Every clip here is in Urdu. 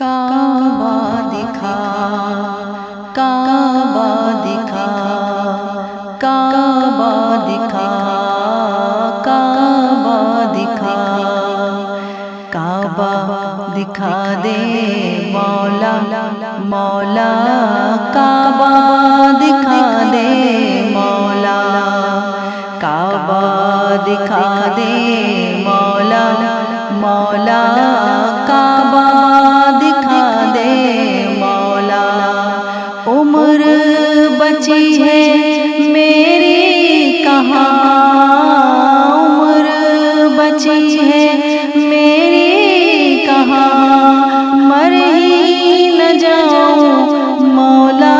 کعبہ دکھا، کعبہ دکھا، کعبہ دکھا، کعبہ دکھا، کعبہ دکھا دے مولا، مولا کعبہ دکھا دے مولا، کعبہ دکھا دے مولا، مولا کعبہ دکھا دے مولا۔ عمر بچی ہے میری کہاں، عمر بچی ہے میری کہاں، مر ہی نہ جاؤں مولا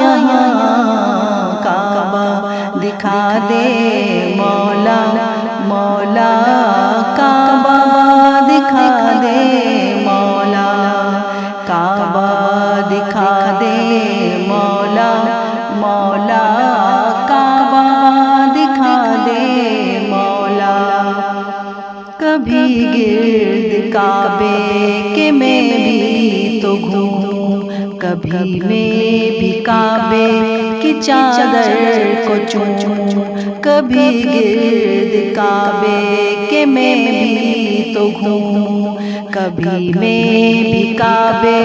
یہاں، کعبہ دکھا دے مولا، مولا کعبہ دکھا دے مولا، کعبہ دکھا دے مولا، مولا کعبہ دکھا دے مولا۔ کبھی گرد کعبے کے میں بھی تو گھوموں، کبھی میں بھی کعبے کی چادر کو چوموں، کبھی گرد کعبے کے میں بھی تو گھوموں، کبھی میں بھی کعبے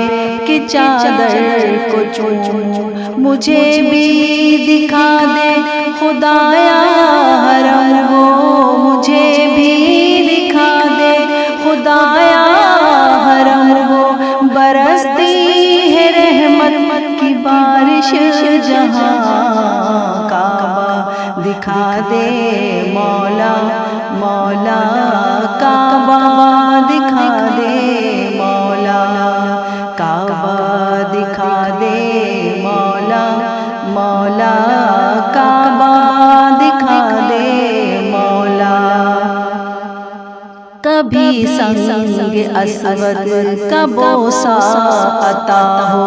کی چادر کو چوموں۔ مجھے بھی دکھا دے خدایا حرم وہ، مجھے بھی دکھا دے خدایا حرم وہ، برستی ہے رحمت کی بارش جہاں، کعبہ دکھا دے مولا، مولا کعبہ دکھا دے مولا، کعبہ دکھا دے مولا، مولا کعبہ دکھا دے مولا۔ کبھی سنگ اسود کا بوسہ عطا ہو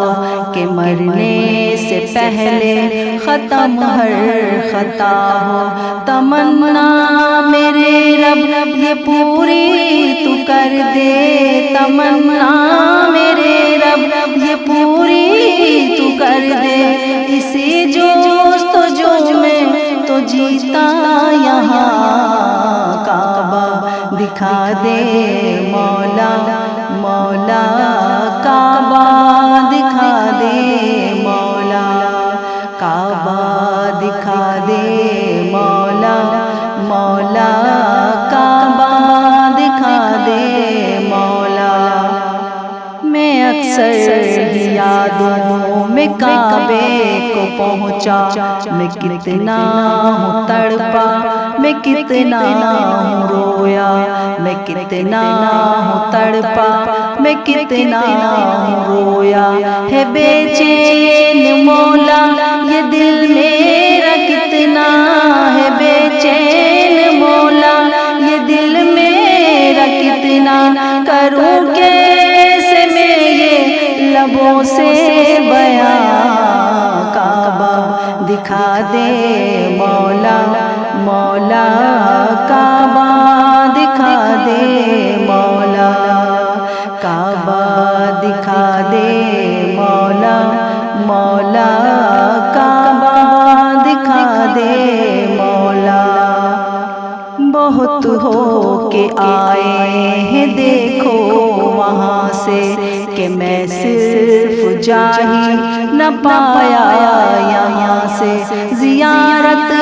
کہ مرنے سے پہلے ختم ہر خطا ہو، تمنا میرے رب یہ پوری تو کر دے، تمنا میرے رب یہ پوری تو کر دے، اسی جستجو میں تو جیتا یہاں، کعبہ دکھا دے مولا، مولا کعبہ دکھا دے مولا، کعبہ دکھا دے مولا، مولا کعبہ دکھا دے مولا۔ میں اکثر یادوں میں کعبے کو پہنچا، میں کتنا ہوں تڑپا، میں کتنا ہوں رویا، میں کتنا ہوں تڑپا، میں کتنا ہوں رویا، ہے بے چین مولا یہ دل میرا کتنا، ہے بے چین مولا یہ دل میرا کتنا، کروں کیسے میں یہ لبوں سے بیان، کعبہ دکھا دے مولا، مولا کعبہ دکھا دے مولا، کعبہ دکھا دے مولا، مولا کعبہ دکھا دے مولا۔ بہت ہو کے آئے ہیں دیکھو وہاں سے، کہ میں صرف جا ہی نہ پایا یہاں سے، زیارت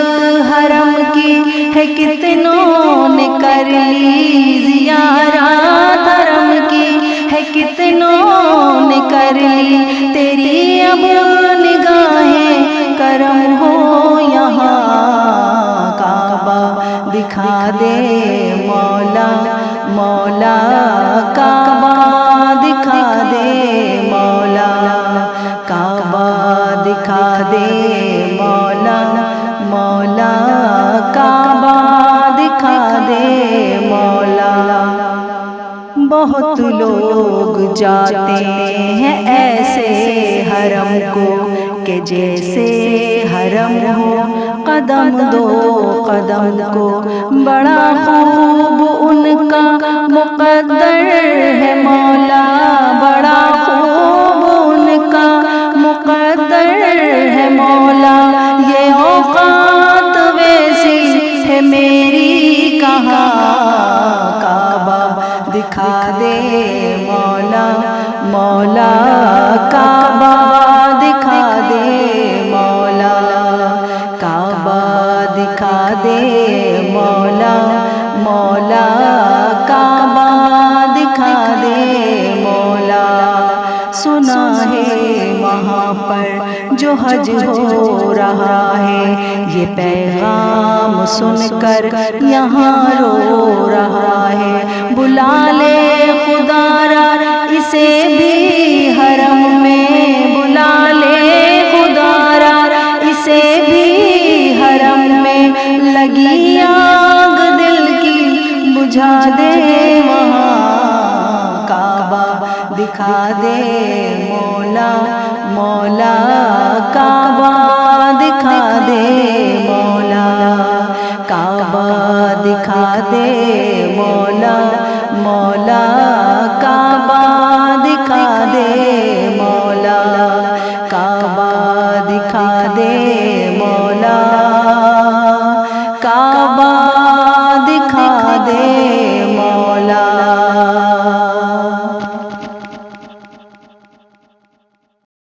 حرم کی ہے کتنوں نے کر لی، زیارت حرم کی ہے کتنوں نے کر لی، تیری اب نگاہیں کرم ہو یہاں، کعبہ دکھا دے مولا، مولا کعبہ دکھا دے مولا، کعبہ دکھا دے مولا، مولا کعبہ دکھا دے مولا۔ بہت لوگ جاتے ہیں ایسے حرم کو کہ جیسے حرم ہو قدم دو قدم کو، بڑا خوب ان کا مقدر ہے مولا، بڑا مولا کعبہ دکھا دے مولا کعبہ دکھا دے مولا مولا کعبہ دکھا دے مولا سنا ہے وہاں پر جو حج ہو رہا ہے یہ پیغام سن کر یہاں رو رہا ہے بلا لے خدا را اسے بھی حرم میں بلا لے خدا را اسے بھی حرم میں لگی آگ دل کی بجھا دے وہاں کعبہ دکھا دے مولا مولا کعبہ دکھا دے مولا کعبہ دکھا دے مولا